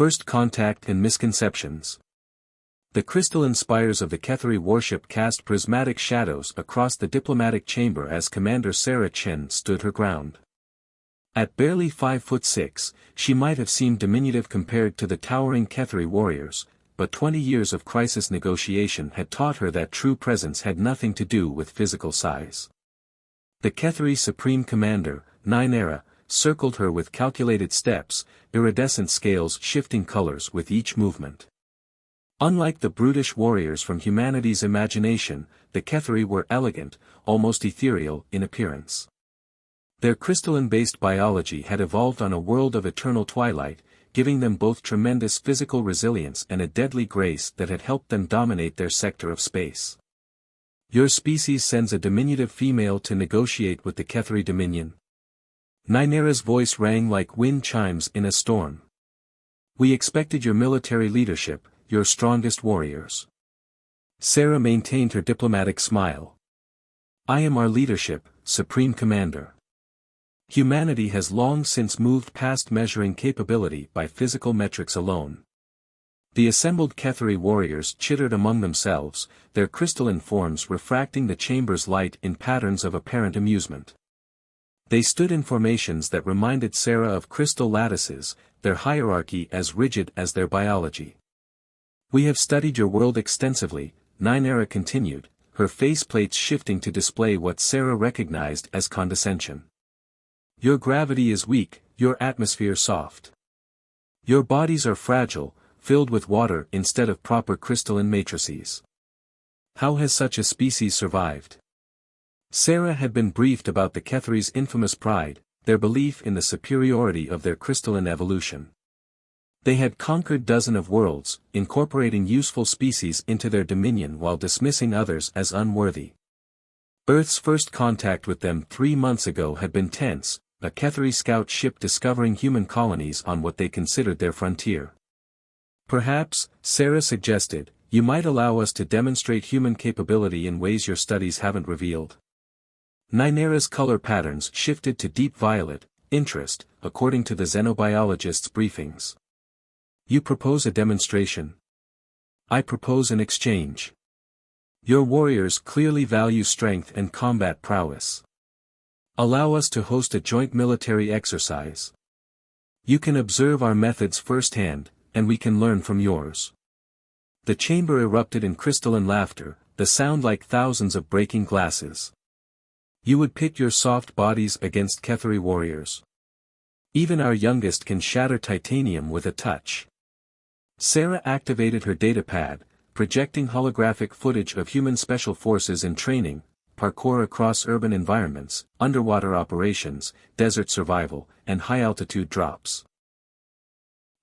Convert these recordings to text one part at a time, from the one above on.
First Contact and Misconceptions. The crystalline spires of the Ketheri warship cast prismatic shadows across the diplomatic chamber as Commander Sarah Chen stood her ground. At barely 5'6", she might have seemed diminutive compared to the towering Ketheri warriors, but 20 years of crisis negotiation had taught her that true presence had nothing to do with physical size. The Ketheri Supreme Commander, Nynaera, circled her with calculated steps, iridescent scales shifting colors with each movement. Unlike the brutish warriors from humanity's imagination, the Ketheri were elegant, almost ethereal in appearance. Their crystalline-based biology had evolved on a world of eternal twilight, giving them both tremendous physical resilience and a deadly grace that had helped them dominate their sector of space. Your species sends a diminutive female to negotiate with the Ketheri Dominion. Nynaera's voice rang like wind chimes in a storm. We expected your military leadership, your strongest warriors. Sarah maintained her diplomatic smile. I am our leadership, Supreme Commander. Humanity has long since moved past measuring capability by physical metrics alone. The assembled Ketheri warriors chittered among themselves, their crystalline forms refracting the chamber's light in patterns of apparent amusement. They stood in formations that reminded Sarah of crystal lattices, their hierarchy as rigid as their biology. We have studied your world extensively, Nynaera continued, her faceplates shifting to display what Sarah recognized as condescension. Your gravity is weak, your atmosphere soft. Your bodies are fragile, filled with water instead of proper crystalline matrices. How has such a species survived? Sarah had been briefed about the Ketheri's infamous pride, their belief in the superiority of their crystalline evolution. They had conquered dozens of worlds, incorporating useful species into their dominion while dismissing others as unworthy. Earth's first contact with them 3 months ago had been tense, a Ketheri scout ship discovering human colonies on what they considered their frontier. Perhaps, Sarah suggested, you might allow us to demonstrate human capability in ways your studies haven't revealed. Nynaera's color patterns shifted to deep violet, interest, according to the xenobiologist's briefings. You propose a demonstration. I propose an exchange. Your warriors clearly value strength and combat prowess. Allow us to host a joint military exercise. You can observe our methods firsthand, and we can learn from yours. The chamber erupted in crystalline laughter, the sound like thousands of breaking glasses. You would pit your soft bodies against Ketheri warriors. Even our youngest can shatter titanium with a touch. Sarah activated her datapad, projecting holographic footage of human special forces in training, parkour across urban environments, underwater operations, desert survival, and high-altitude drops.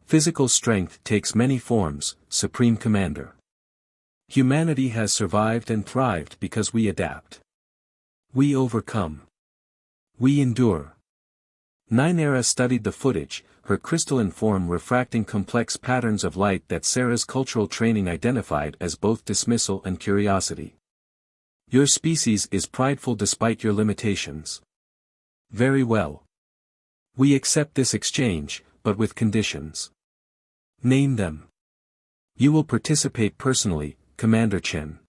Physical strength takes many forms, Supreme Commander. Humanity has survived and thrived because we adapt. We overcome. We endure. Nynaera studied the footage, her crystalline form refracting complex patterns of light that Sarah's cultural training identified as both dismissal and curiosity. Your species is prideful despite your limitations. Very well. We accept this exchange, but with conditions. Name them. You will participate personally, Commander Chen.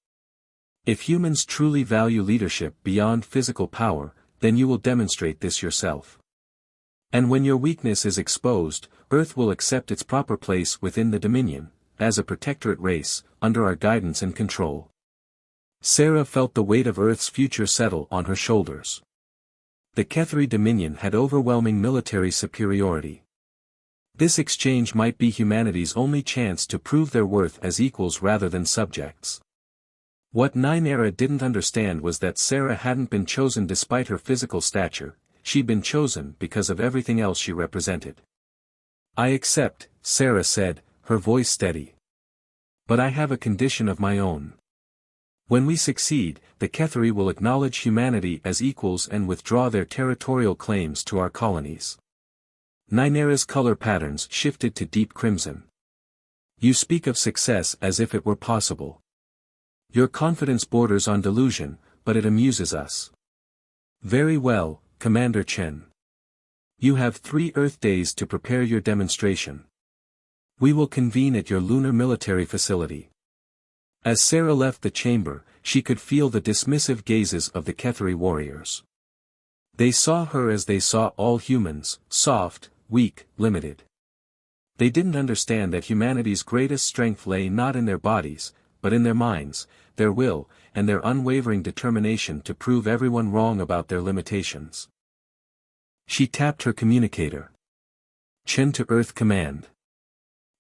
If humans truly value leadership beyond physical power, then you will demonstrate this yourself. And when your weakness is exposed, Earth will accept its proper place within the Dominion, as a protectorate race, under our guidance and control. Sarah felt the weight of Earth's future settle on her shoulders. The Ketheri Dominion had overwhelming military superiority. This exchange might be humanity's only chance to prove their worth as equals rather than subjects. What Nynaera didn't understand was that Sarah hadn't been chosen despite her physical stature, she'd been chosen because of everything else she represented. I accept, Sarah said, her voice steady. But I have a condition of my own. When we succeed, the Ketheri will acknowledge humanity as equals and withdraw their territorial claims to our colonies. Nynaera's color patterns shifted to deep crimson. You speak of success as if it were possible. Your confidence borders on delusion, but it amuses us. Very well, Commander Chen. You have 3 Earth days to prepare your demonstration. We will convene at your lunar military facility. As Sarah left the chamber, she could feel the dismissive gazes of the Ketheri warriors. They saw her as they saw all humans, soft, weak, limited. They didn't understand that humanity's greatest strength lay not in their bodies, but in their minds, their will, and their unwavering determination to prove everyone wrong about their limitations. She tapped her communicator. Chen to Earth command.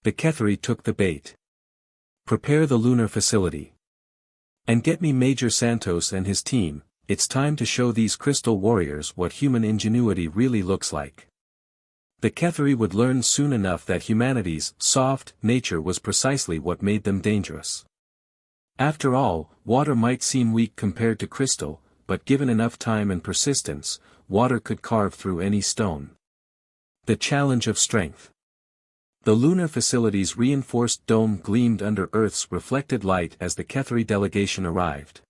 The Ketheri took the bait. Prepare the lunar facility. And get me Major Santos and his team. It's time to show these crystal warriors what human ingenuity really looks like. The Ketheri would learn soon enough that humanity's soft nature was precisely what made them dangerous. After all, water might seem weak compared to crystal, but given enough time and persistence, water could carve through any stone. The challenge of strength. The lunar facility's reinforced dome gleamed under Earth's reflected light as the Ketheri delegation arrived.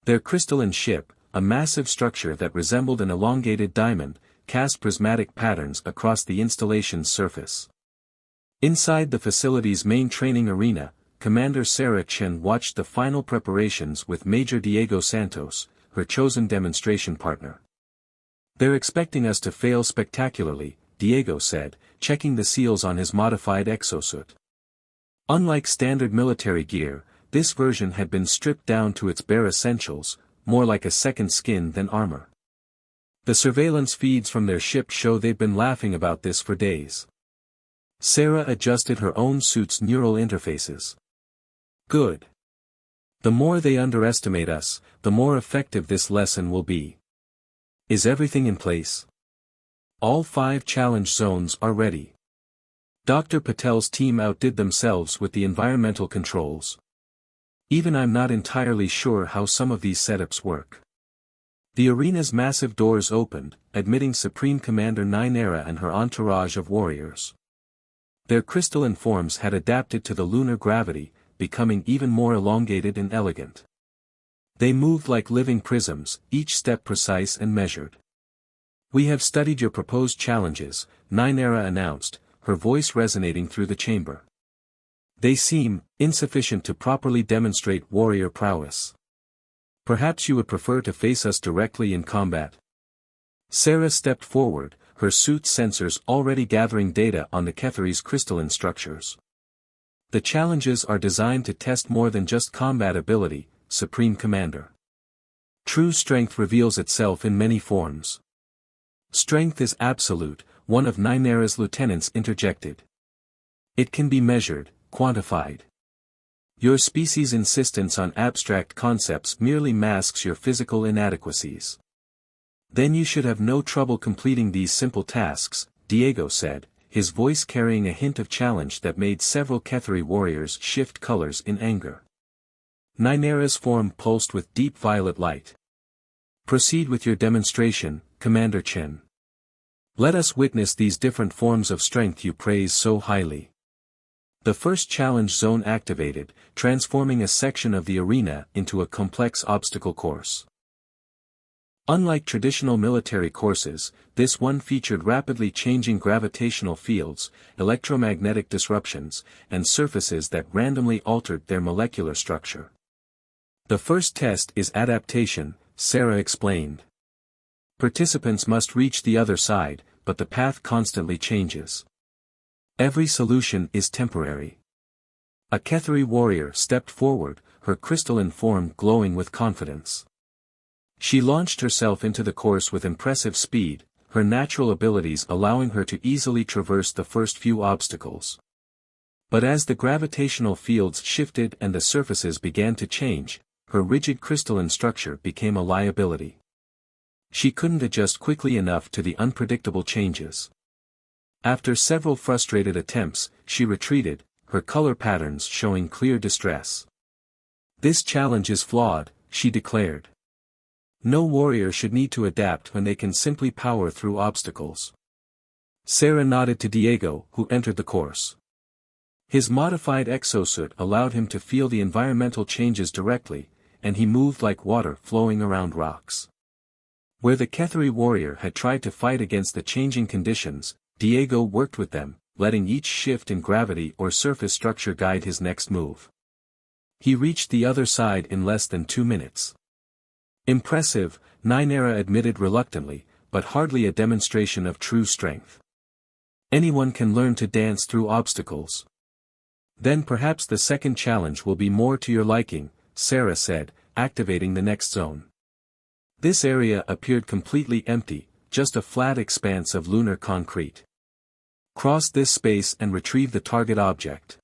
Their crystalline ship, a massive structure that resembled an elongated diamond, cast prismatic patterns across the installation's surface. Inside the facility's main training arena, Commander Sarah Chen watched the final preparations with Major Diego Santos, her chosen demonstration partner. "They're expecting us to fail spectacularly," Diego said, checking the seals on his modified exosuit. Unlike standard military gear, this version had been stripped down to its bare essentials, more like a second skin than armor. The surveillance feeds from their ship show they've been laughing about this for days. Sarah adjusted her own suit's neural interfaces. Good. The more they underestimate us, the more effective this lesson will be. Is everything in place? All 5 challenge zones are ready. Dr. Patel's team outdid themselves with the environmental controls. Even I'm not entirely sure how some of these setups work. The arena's massive doors opened, admitting Supreme Commander Ninera and her entourage of warriors. Their crystalline forms had adapted to the lunar gravity, becoming even more elongated and elegant. They moved like living prisms, each step precise and measured. "We have studied your proposed challenges," Ninera announced, her voice resonating through the chamber. "They seem insufficient to properly demonstrate warrior prowess. Perhaps you would prefer to face us directly in combat." Sarah stepped forward, her suit's sensors already gathering data on the Ketheri's crystalline structures. "The challenges are designed to test more than just combat ability, Supreme Commander. True strength reveals itself in many forms." "Strength is absolute," one of Ninera's lieutenants interjected. "It can be measured, quantified. Your species' insistence on abstract concepts merely masks your physical inadequacies." "Then you should have no trouble completing these simple tasks," Diego said, his voice carrying a hint of challenge that made several Ketheri warriors shift colors in anger. Ninera's form pulsed with deep violet light. "Proceed with your demonstration, Commander Chen. Let us witness these different forms of strength you praise so highly." The first challenge zone activated, transforming a section of the arena into a complex obstacle course. Unlike traditional military courses, this one featured rapidly changing gravitational fields, electromagnetic disruptions, and surfaces that randomly altered their molecular structure. "The first test is adaptation," Sarah explained. "Participants must reach the other side, but the path constantly changes. Every solution is temporary." A Ketheri warrior stepped forward, her crystalline form glowing with confidence. She launched herself into the course with impressive speed, her natural abilities allowing her to easily traverse the first few obstacles. But as the gravitational fields shifted and the surfaces began to change, her rigid crystalline structure became a liability. She couldn't adjust quickly enough to the unpredictable changes. After several frustrated attempts, she retreated, her color patterns showing clear distress. "This challenge is flawed," she declared. "No warrior should need to adapt when they can simply power through obstacles." Sarah nodded to Diego, who entered the course. His modified exosuit allowed him to feel the environmental changes directly, and he moved like water flowing around rocks. Where the Ketheri warrior had tried to fight against the changing conditions, Diego worked with them, letting each shift in gravity or surface structure guide his next move. He reached the other side in less than 2 minutes. Impressive, Ninera admitted reluctantly, but hardly a demonstration of true strength. Anyone can learn to dance through obstacles. Then perhaps the second challenge will be more to your liking, Sarah said, activating the next zone. This area appeared completely empty, just a flat expanse of lunar concrete. Cross this space and retrieve the target object.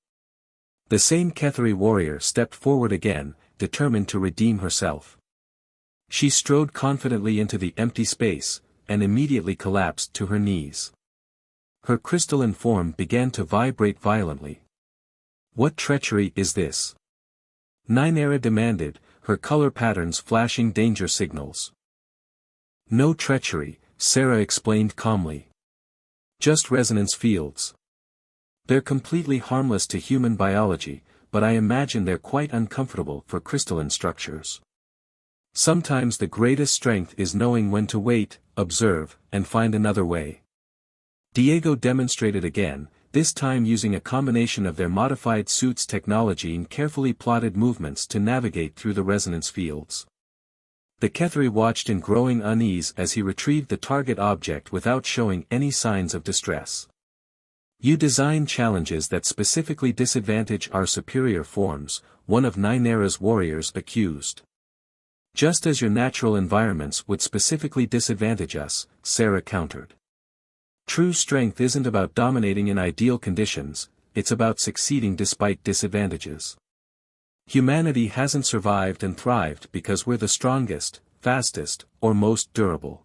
The same Ketheri warrior stepped forward again, determined to redeem herself. She strode confidently into the empty space, and immediately collapsed to her knees. Her crystalline form began to vibrate violently. What treachery is this? Ninera demanded, her color patterns flashing danger signals. No treachery, Sarah explained calmly. Just resonance fields. They're completely harmless to human biology, but I imagine they're quite uncomfortable for crystalline structures. Sometimes the greatest strength is knowing when to wait, observe, and find another way. Diego demonstrated again, this time using a combination of their modified suit's technology and carefully plotted movements to navigate through the resonance fields. The Ketheri watched in growing unease as he retrieved the target object without showing any signs of distress. You design challenges that specifically disadvantage our superior forms, one of Ninera's warriors accused. Just as your natural environments would specifically disadvantage us, Sarah countered. True strength isn't about dominating in ideal conditions, it's about succeeding despite disadvantages. Humanity hasn't survived and thrived because we're the strongest, fastest, or most durable.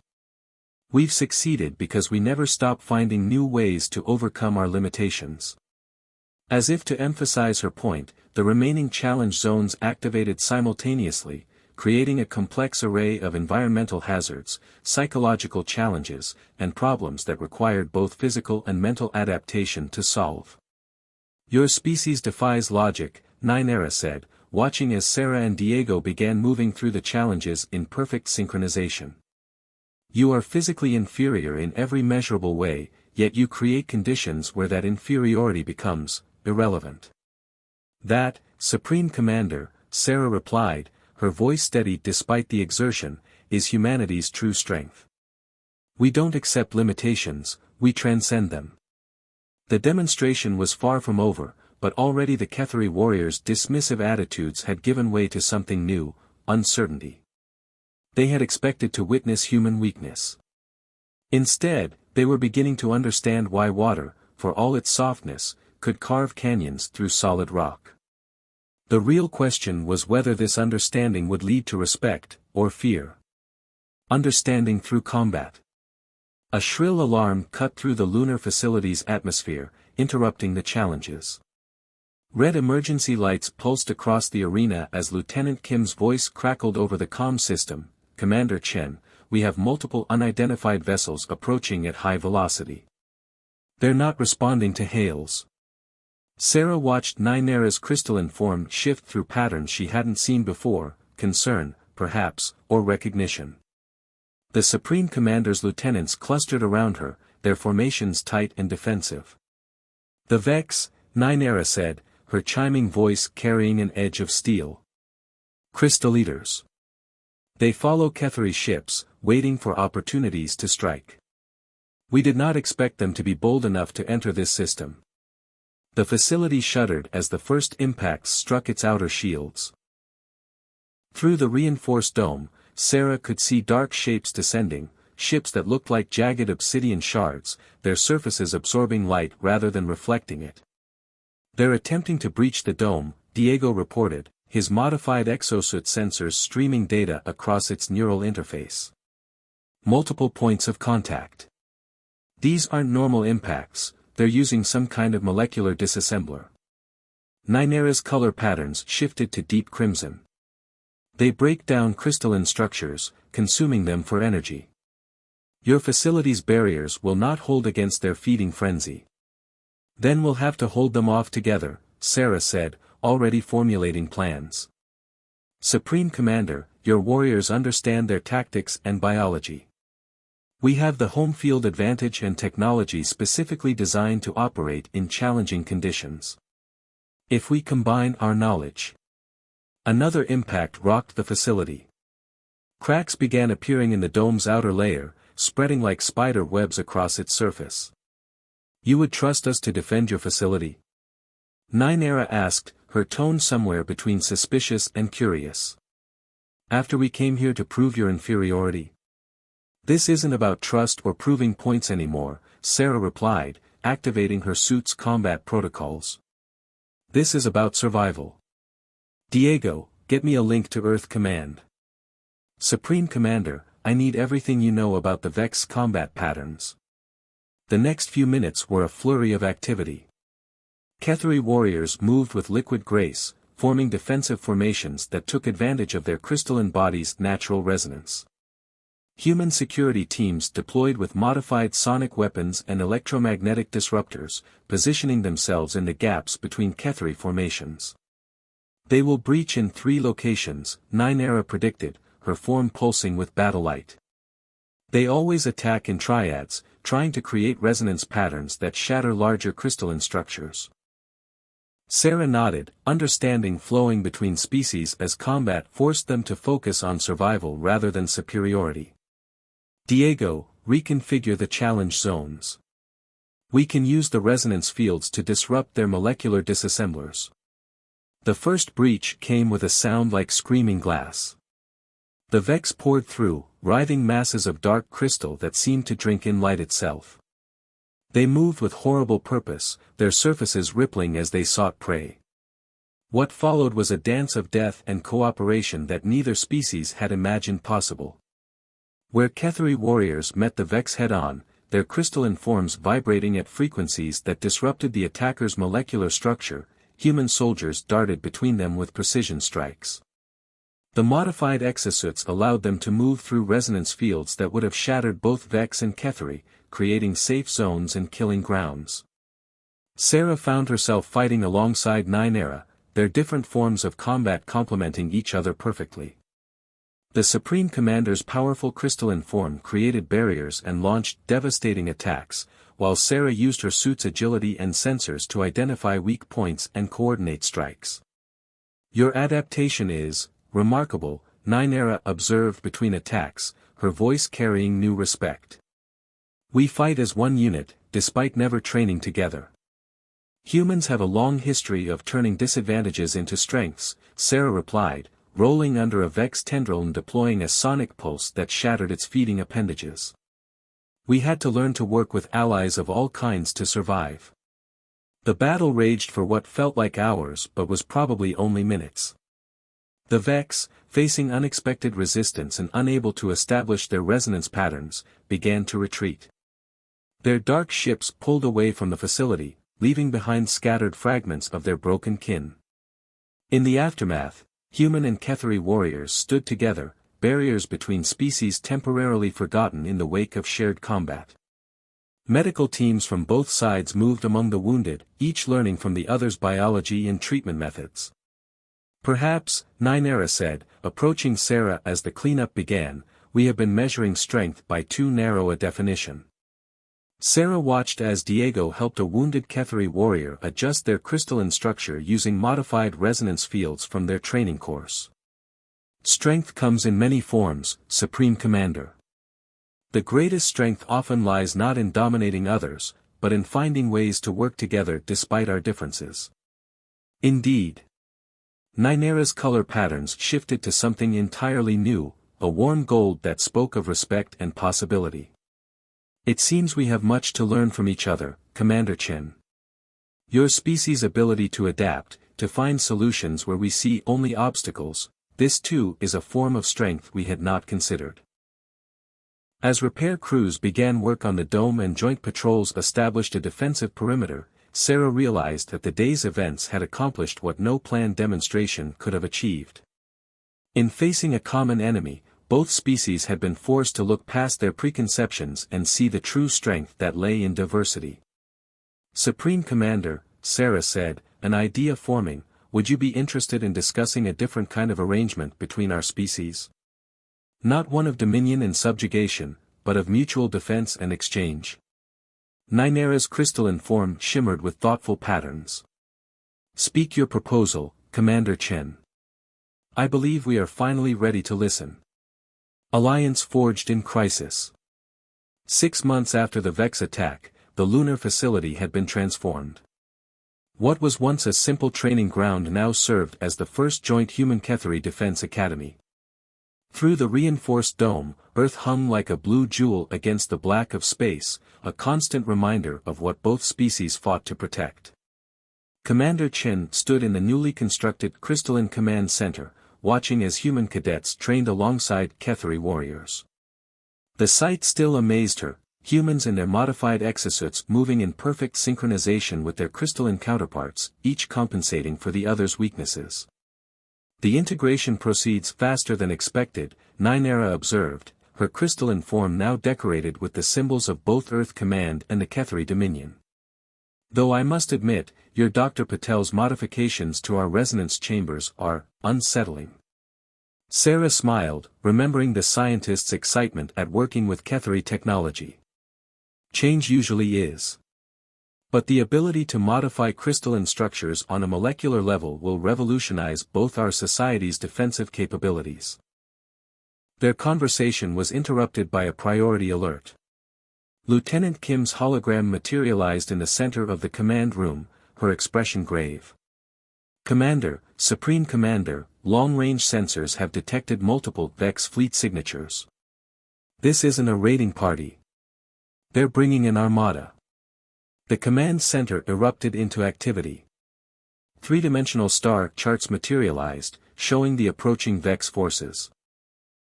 We've succeeded because we never stop finding new ways to overcome our limitations. As if to emphasize her point, the remaining challenge zones activated simultaneously, creating a complex array of environmental hazards, psychological challenges, and problems that required both physical and mental adaptation to solve. Your species defies logic, Ninera said, watching as Sarah and Diego began moving through the challenges in perfect synchronization. You are physically inferior in every measurable way, yet you create conditions where that inferiority becomes irrelevant. That, Supreme Commander, Sarah replied, her voice steady despite the exertion, is humanity's true strength. We don't accept limitations, we transcend them. The demonstration was far from over, but already the Ketheri warriors' dismissive attitudes had given way to something new, uncertainty. They had expected to witness human weakness. Instead, they were beginning to understand why water, for all its softness, could carve canyons through solid rock. The real question was whether this understanding would lead to respect, or fear. Understanding through combat. A shrill alarm cut through the lunar facility's atmosphere, interrupting the challenges. Red emergency lights pulsed across the arena as Lieutenant Kim's voice crackled over the comm system. Commander Chen, we have multiple unidentified vessels approaching at high velocity. They're not responding to hails. Sarah watched Ninera's crystalline form shift through patterns she hadn't seen before, concern, perhaps, or recognition. The Supreme Commander's lieutenants clustered around her, their formations tight and defensive. The Vex, Ninera said, her chiming voice carrying an edge of steel. Crystal Eaters. They follow Ketheri ships, waiting for opportunities to strike. We did not expect them to be bold enough to enter this system. The facility shuddered as the first impacts struck its outer shields. Through the reinforced dome, Sarah could see dark shapes descending, ships that looked like jagged obsidian shards, their surfaces absorbing light rather than reflecting it. They're attempting to breach the dome, Diego reported, his modified exosuit sensors streaming data across its neural interface. Multiple points of contact. These aren't normal impacts, they're using some kind of molecular disassembler. Ninera's color patterns shifted to deep crimson. They break down crystalline structures, consuming them for energy. Your facility's barriers will not hold against their feeding frenzy. Then we'll have to hold them off together, Sarah said, already formulating plans. Supreme Commander, your warriors understand their tactics and biology. We have the home field advantage and technology specifically designed to operate in challenging conditions. If we combine our knowledge. Another impact rocked the facility. Cracks began appearing in the dome's outer layer, spreading like spider webs across its surface. You would trust us to defend your facility? Ninera asked, her tone somewhere between suspicious and curious. After we came here to prove your inferiority? This isn't about trust or proving points anymore, Sarah replied, activating her suit's combat protocols. This is about survival. Diego, get me a link to Earth Command. Supreme Commander, I need everything you know about the Vex combat patterns. The next few minutes were a flurry of activity. Ketheri warriors moved with liquid grace, forming defensive formations that took advantage of their crystalline body's natural resonance. Human security teams deployed with modified sonic weapons and electromagnetic disruptors, positioning themselves in the gaps between Ketheri formations. They will breach in 3 locations, Ninera predicted, her form pulsing with battle light. They always attack in triads, trying to create resonance patterns that shatter larger crystalline structures. Sarah nodded, understanding flowing between species as combat forced them to focus on survival rather than superiority. Diego, reconfigure the challenge zones. We can use the resonance fields to disrupt their molecular disassemblers. The first breach came with a sound like screaming glass. The Vex poured through, writhing masses of dark crystal that seemed to drink in light itself. They moved with horrible purpose, their surfaces rippling as they sought prey. What followed was a dance of death and cooperation that neither species had imagined possible. Where Ketheri warriors met the Vex head-on, their crystalline forms vibrating at frequencies that disrupted the attacker's molecular structure, human soldiers darted between them with precision strikes. The modified exosuits allowed them to move through resonance fields that would have shattered both Vex and Ketheri, creating safe zones and killing grounds. Sarah found herself fighting alongside Ninera, their different forms of combat complementing each other perfectly. The Supreme Commander's powerful crystalline form created barriers and launched devastating attacks, while Sarah used her suit's agility and sensors to identify weak points and coordinate strikes. Your adaptation is remarkable, Ninera observed between attacks, her voice carrying new respect. We fight as one unit, despite never training together. Humans have a long history of turning disadvantages into strengths, Sarah replied, rolling under a Vex tendril and deploying a sonic pulse that shattered its feeding appendages. We had to learn to work with allies of all kinds to survive. The battle raged for what felt like hours but was probably only minutes. The Vex, facing unexpected resistance and unable to establish their resonance patterns, began to retreat. Their dark ships pulled away from the facility, leaving behind scattered fragments of their broken kin. In the aftermath, human and Ketheri warriors stood together, barriers between species temporarily forgotten in the wake of shared combat. Medical teams from both sides moved among the wounded, each learning from the other's biology and treatment methods. Perhaps, Ninera said, approaching Sarah as the cleanup began, we have been measuring strength by too narrow a definition. Sarah watched as Diego helped a wounded Ketheri warrior adjust their crystalline structure using modified resonance fields from their training course. Strength comes in many forms, Supreme Commander. The greatest strength often lies not in dominating others, but in finding ways to work together despite our differences. Indeed. Ninera's color patterns shifted to something entirely new, a warm gold that spoke of respect and possibility. It seems we have much to learn from each other, Commander Chen. Your species' ability to adapt, to find solutions where we see only obstacles, this too is a form of strength we had not considered. As repair crews began work on the dome and joint patrols established a defensive perimeter, Sarah realized that the day's events had accomplished what no planned demonstration could have achieved. In facing a common enemy, both species had been forced to look past their preconceptions and see the true strength that lay in diversity. Supreme Commander, Sarah said, an idea forming, would you be interested in discussing a different kind of arrangement between our species? Not one of dominion and subjugation, but of mutual defense and exchange. Ninera's crystalline form shimmered with thoughtful patterns. "Speak your proposal, Commander Chen. I believe we are finally ready to listen." Alliance forged in crisis. 6 months after the Vex attack, the lunar facility had been transformed. What was once a simple training ground now served as the first joint human-Cathari defense academy. Through the reinforced dome, Earth hung like a blue jewel against the black of space, a constant reminder of what both species fought to protect. Commander Chen stood in the newly constructed crystalline command center, watching as human cadets trained alongside Cathari warriors. The sight still amazed her, humans in their modified exosuits moving in perfect synchronization with their crystalline counterparts, each compensating for the other's weaknesses. "The integration proceeds faster than expected," Ninera observed, her crystalline form now decorated with the symbols of both Earth Command and the Cathari Dominion. "Though I must admit, your Dr. Patel's modifications to our resonance chambers are unsettling." Sarah smiled, remembering the scientist's excitement at working with Cathari technology. "Change usually is. But the ability to modify crystalline structures on a molecular level will revolutionize both our society's defensive capabilities." Their conversation was interrupted by a priority alert. Lieutenant Kim's hologram materialized in the center of the command room, her expression grave. "Commander, Supreme Commander, long-range sensors have detected multiple Vex fleet signatures. This isn't a raiding party. They're bringing an armada." The command center erupted into activity. Three-dimensional star charts materialized, showing the approaching Vex forces.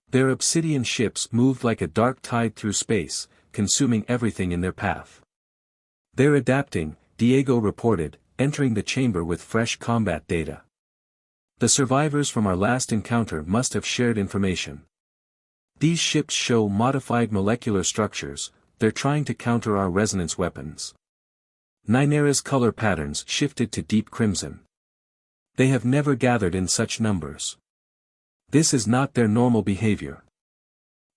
Their obsidian ships moved like a dark tide through space, consuming everything in their path. "They're adapting," Diego reported, entering the chamber with fresh combat data. "The survivors from our last encounter must have shared information. These ships show modified molecular structures, they're trying to counter our resonance weapons." Ninera's color patterns shifted to deep crimson. "They have never gathered in such numbers. This is not their normal behavior.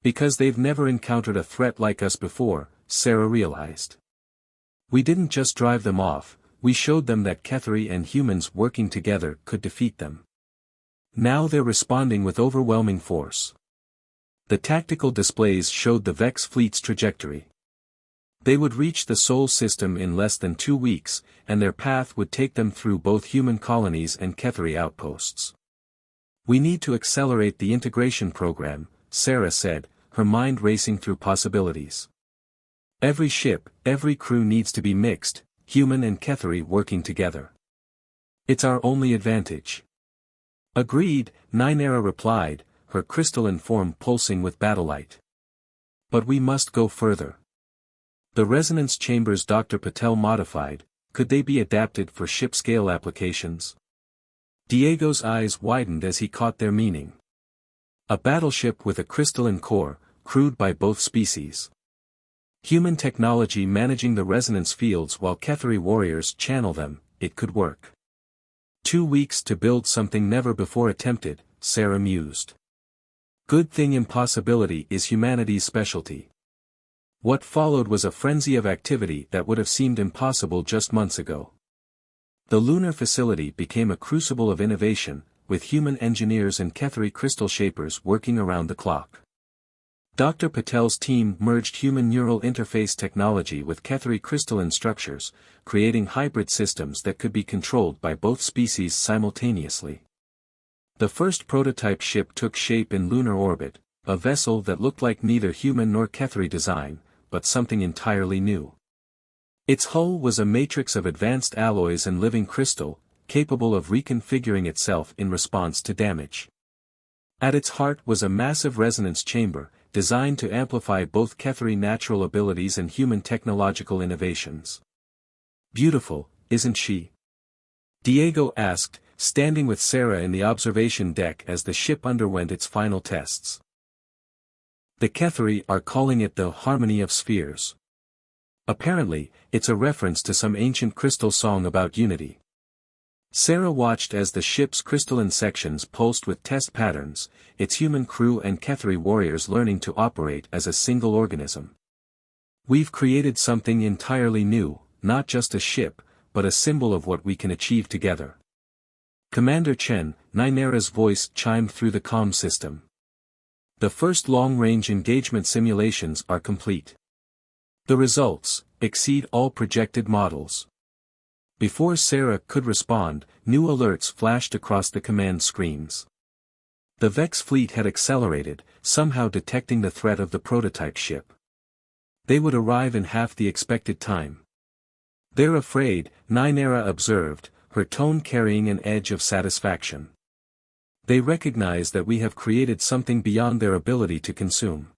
Because they've never encountered a threat like us before," Sarah realized. "We didn't just drive them off, we showed them that Cathari and humans working together could defeat them. Now they're responding with overwhelming force." The tactical displays showed the Vex fleet's trajectory. They would reach the Sol system in less than 2 weeks, and their path would take them through both human colonies and Cathari outposts. "We need to accelerate the integration program," Sarah said, her mind racing through possibilities. "Every ship, every crew needs to be mixed, human and Cathari working together. It's our only advantage." "Agreed," Ninera replied, her crystalline form pulsing with battlelight. "But we must go further. The resonance chambers Dr. Patel modified, could they be adapted for ship-scale applications?" Diego's eyes widened as he caught their meaning. "A battleship with a crystalline core, crewed by both species. Human technology managing the resonance fields while Cathari warriors channel them, it could work." 2 weeks to build something never before attempted," Sarah mused. "Good thing impossibility is humanity's specialty." What followed was a frenzy of activity that would have seemed impossible just months ago. The lunar facility became a crucible of innovation, with human engineers and Cathari crystal shapers working around the clock. Dr. Patel's team merged human neural interface technology with Cathari crystalline structures, creating hybrid systems that could be controlled by both species simultaneously. The first prototype ship took shape in lunar orbit, a vessel that looked like neither human nor Cathari design, but something entirely new. Its hull was a matrix of advanced alloys and living crystal, capable of reconfiguring itself in response to damage. At its heart was a massive resonance chamber, designed to amplify both Cathari natural abilities and human technological innovations. "Beautiful, isn't she?" Diego asked, standing with Sarah in the observation deck as the ship underwent its final tests. "The Cathari are calling it the Harmony of Spheres. Apparently, it's a reference to some ancient crystal song about unity." Sarah watched as the ship's crystalline sections pulsed with test patterns, its human crew and Kethri warriors learning to operate as a single organism. "We've created something entirely new, not just a ship, but a symbol of what we can achieve together." Commander Chen, Ninera's voice chimed through the comm system. "The first long-range engagement simulations are complete. The results exceed all projected models." Before Sarah could respond, new alerts flashed across the command screens. The Vex fleet had accelerated, somehow detecting the threat of the prototype ship. They would arrive in half the expected time. "They're afraid," Ninera observed, her tone carrying an edge of satisfaction. "They recognize that we have created something beyond their ability to consume."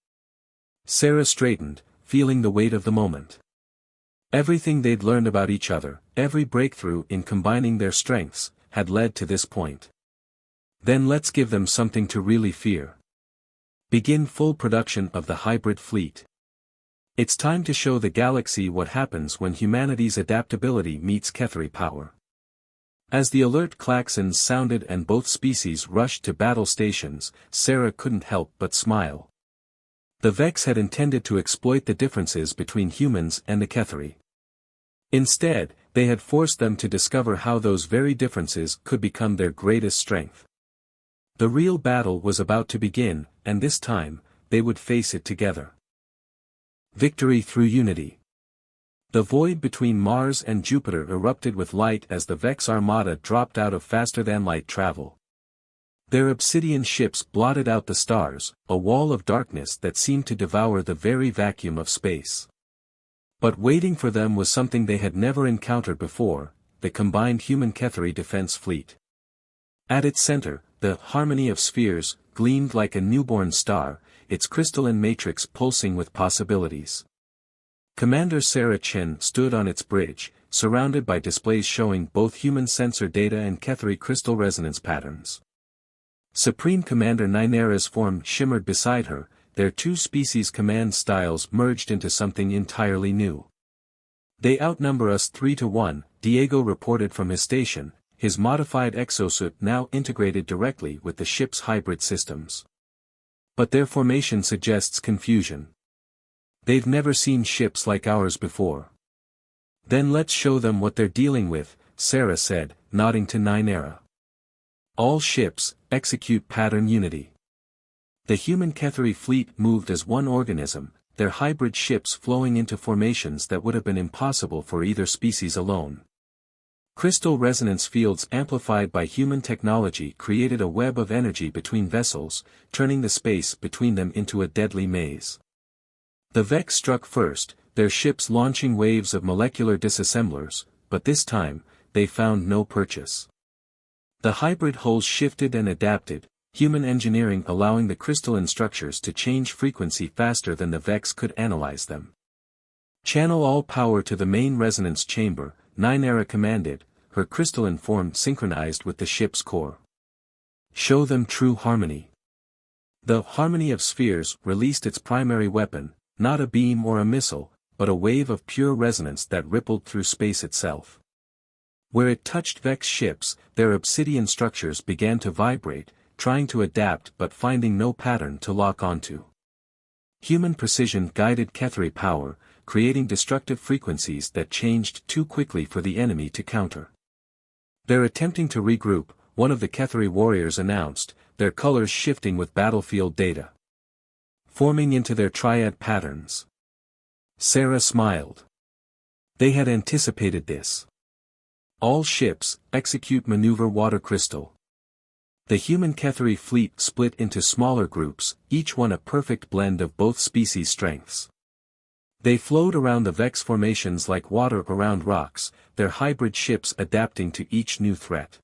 Sarah straightened, feeling the weight of the moment. Everything they'd learned about each other, every breakthrough in combining their strengths, had led to this point. Then let's give them something to really fear. Begin full production of the hybrid fleet. It's time to show the galaxy what happens when humanity's adaptability meets Kethri power. As the alert klaxons sounded and both species rushed to battle stations, Sarah couldn't help but smile. The Vex had intended to exploit the differences between humans and the Kethri. Instead, they had forced them to discover how those very differences could become their greatest strength. The real battle was about to begin, and this time, they would face it together. Victory through unity. The void between Mars and Jupiter erupted with light as the Vex armada dropped out of faster-than-light travel. Their obsidian ships blotted out the stars, a wall of darkness that seemed to devour the very vacuum of space. But waiting for them was something they had never encountered before, the combined human-Kethri defense fleet. At its center, the harmony of spheres gleamed like a newborn star, its crystalline matrix pulsing with possibilities. Commander Sarah Chen stood on its bridge, surrounded by displays showing both human sensor data and Kethri crystal resonance patterns. Supreme Commander Ninera's form shimmered beside her, their two species command styles merged into something entirely new. "They outnumber us 3-1, Diego reported from his station, his modified exosuit now integrated directly with the ship's hybrid systems. "But their formation suggests confusion. They've never seen ships like ours before." "Then let's show them what they're dealing with," Sarah said, nodding to Ninera. "All ships, execute pattern unity." The human Kethri fleet moved as one organism, their hybrid ships flowing into formations that would have been impossible for either species alone. Crystal resonance fields amplified by human technology created a web of energy between vessels, turning the space between them into a deadly maze. The Vex struck first, their ships launching waves of molecular disassemblers, but this time, they found no purchase. The hybrid hulls shifted and adapted, human engineering allowing the crystalline structures to change frequency faster than the Vex could analyze them. "Channel all power to the main resonance chamber," Ninera commanded, her crystalline form synchronized with the ship's core. "Show them true harmony." The harmony of spheres released its primary weapon, not a beam or a missile, but a wave of pure resonance that rippled through space itself. Where it touched Vex ships, their obsidian structures began to vibrate, trying to adapt but finding no pattern to lock onto. Human precision guided Kethri power, creating destructive frequencies that changed too quickly for the enemy to counter. "They're attempting to regroup," one of the Kethri warriors announced, their colors shifting with battlefield data. "Forming into their triad patterns." Sarah smiled. They had anticipated this. "All ships, execute maneuver water crystal." The human Kethri fleet split into smaller groups, each one a perfect blend of both species' strengths. They flowed around the Vex formations like water around rocks, their hybrid ships adapting to each new threat.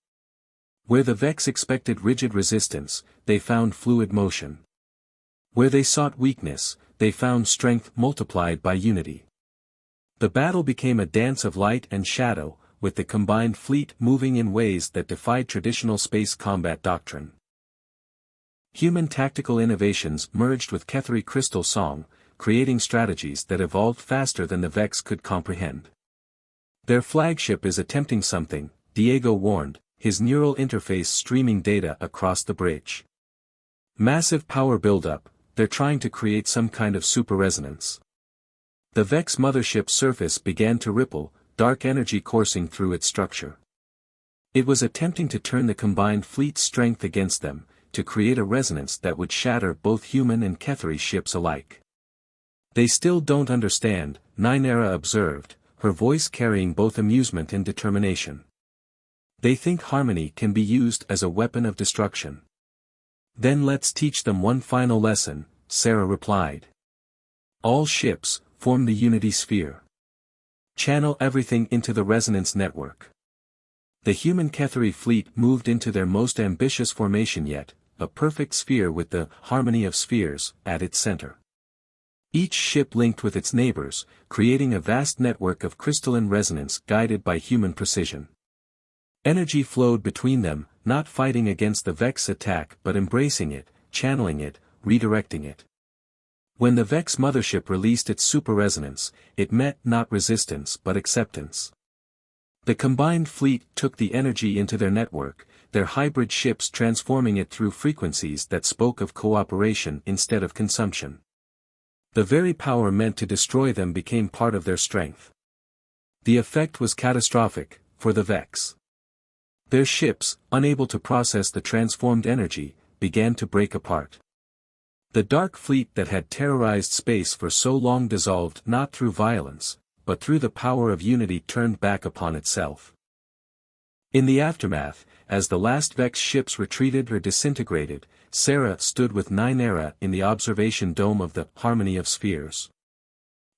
Where the Vex expected rigid resistance, they found fluid motion. Where they sought weakness, they found strength multiplied by unity. The battle became a dance of light and shadow, with the combined fleet moving in ways that defied traditional space combat doctrine. Human tactical innovations merged with Kethri crystal song, creating strategies that evolved faster than the Vex could comprehend. "Their flagship is attempting something," Diego warned, his neural interface streaming data across the bridge. Massive power buildup, they're trying to create some kind of super-resonance. The Vex mothership surface began to ripple, dark energy coursing through its structure. It was attempting to turn the combined fleet's strength against them, to create a resonance that would shatter both human and Ketheri ships alike. They still don't understand, Ninera observed, her voice carrying both amusement and determination. They think harmony can be used as a weapon of destruction. Then let's teach them one final lesson, Sarah replied. All ships, form the unity sphere. Channel everything into the resonance network. The human Ketheri fleet moved into their most ambitious formation yet, a perfect sphere with the harmony of spheres at its center. Each ship linked with its neighbors, creating a vast network of crystalline resonance guided by human precision. Energy flowed between them, not fighting against the Vex attack but embracing it, channeling it, redirecting it. When the Vex mothership released its super-resonance, it met not resistance but acceptance. The combined fleet took the energy into their network, their hybrid ships transforming it through frequencies that spoke of cooperation instead of consumption. The very power meant to destroy them became part of their strength. The effect was catastrophic, for the Vex. Their ships, unable to process the transformed energy, began to break apart. The dark fleet that had terrorized space for so long dissolved not through violence, but through the power of unity turned back upon itself. In the aftermath, as the last Vex ships retreated or disintegrated, Sarah stood with Ninera in the observation dome of the Harmony of Spheres.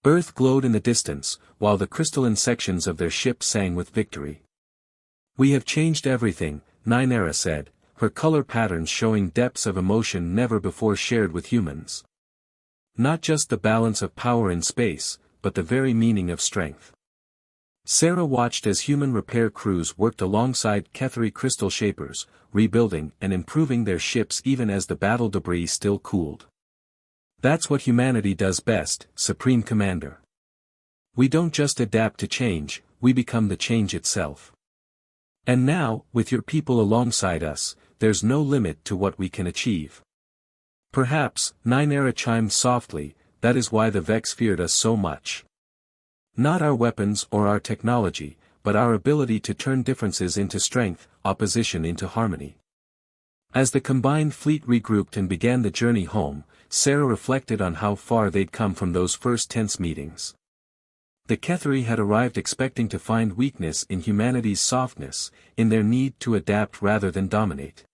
Earth glowed in the distance, while the crystalline sections of their ship sang with victory. We have changed everything, Ninera said, her color patterns showing depths of emotion never before shared with humans. Not just the balance of power in space, but the very meaning of strength. Sarah watched as human repair crews worked alongside Ketheri crystal shapers, rebuilding and improving their ships even as the battle debris still cooled. That's what humanity does best, Supreme Commander. We don't just adapt to change, we become the change itself. And now, with your people alongside us, there's no limit to what we can achieve. Perhaps, Ninera chimed softly, that is why the Vex feared us so much. Not our weapons or our technology, but our ability to turn differences into strength, opposition into harmony. As the combined fleet regrouped and began the journey home, Sarah reflected on how far they'd come from those first tense meetings. The Ketheri had arrived expecting to find weakness in humanity's softness, in their need to adapt rather than dominate.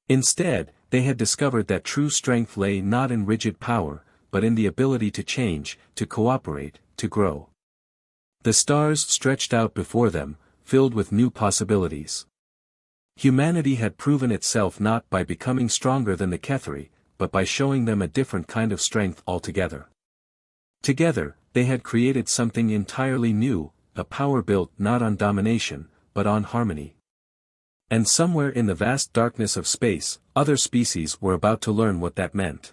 Instead, they had discovered that true strength lay not in rigid power, but in the ability to change, to cooperate, to grow. The stars stretched out before them, filled with new possibilities. Humanity had proven itself not by becoming stronger than the Ketheri, but by showing them a different kind of strength altogether. Together, they had created something entirely new, a power built not on domination, but on harmony. And somewhere in the vast darkness of space, other species were about to learn what that meant.